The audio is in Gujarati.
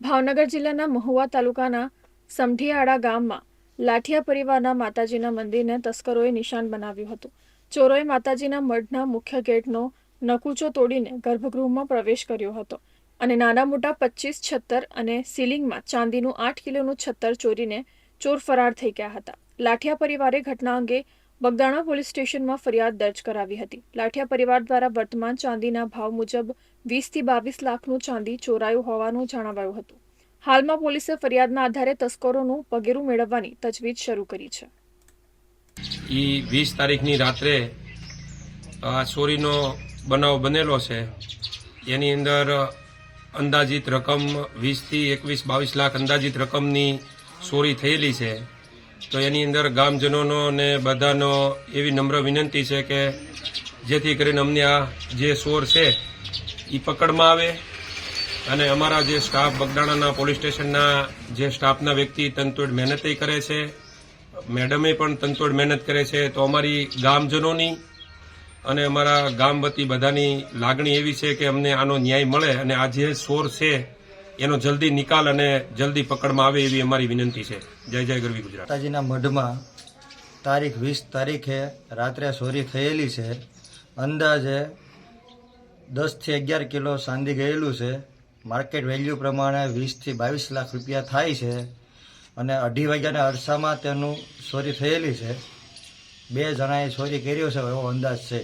ભાવનગર જિલ્લાના મહુવા તાલુકાના સમઢિયાળા ગામમાં લાઠિયા પરિવારના માતાજીના મંદિરને તસ્કરોએ નિશાન બનાવ્યું હતું. ચોરોએ માતાજીના મઢના મુખ્ય ગેટનો નકુચો તોડીને ગર્ભગૃહમાં પ્રવેશ કર્યો હતો અને નાના મોટા 25 છત્તર અને સીલિંગમાં ચાંદીનું 8 કિલોનું છત્તર ચોરીને ચોર ફરાર થઈ ગયા હતા. લાઠિયા પરિવારે ઘટના અંગે બગદાણા પોલીસ સ્ટેશનમાં ફરિયાદ દર્જ કરાવી હતી. લાઠિયા પરિવાર દ્વારા વર્તમાન ચાંદીના ભાવ મુજબ 20 થી 22 લાખનું ચાંદી ચોરાયું હોવાનું જણાવાયું હતું. હાલમાં પોલીસે ફરિયાદના આધારે તસ્કરોનું પગેરું મેળવવાની તજવીજ શરૂ કરી છે. 20 તારીખની રાત્રે આ ચોરીનો બનાવ બનેલો છે. એની અંદર અંદાજિત રકમ 20 થી 21-22 લાખ અંદાજિત રકમની ચોરી થયેલી છે. તો એની અંદર ગામજનોનો અને બધાનો એવી નમ્ર વિનંતી છે કે જેથી કરીને અમને આ જે ચોર છે એ પકડમાં આવે અને અમારા જે સ્ટાફ બગદાણાના પોલીસ સ્ટેશનના જે સ્ટાફના વ્યક્તિ તનતોડ મહેનત કરે છે, મેડમે પણ તનતોડ મહેનત કરે છે. તો અમારી ગામજનોની અને અમારા ગામ વતી બધાની લાગણી એવી છે કે અમને આનો ન્યાય મળે અને આ જે ચોર છે એનો જલ્દી નિકાલ અને જલ્દી પકડમાં આવે એવી અમારી વિનંતી છે. જય જય ગરવી ગુજરાત. માતાજીના મઢમાં તારીખ 20 તારીખે રાત્રે ચોરી થયેલી છે. અંદાજે 10 થી 11 કિલો ચાંદી ગયેલું છે. માર્કેટ વેલ્યુ પ્રમાણે 20 થી 22 લાખ રૂપિયા થાય છે અને 2:30 વાગ્યાના અરસામાં તેનું ચોરી થયેલી છે. 2 જણાએ ચોરી કર્યો છે એવો અંદાજ છે.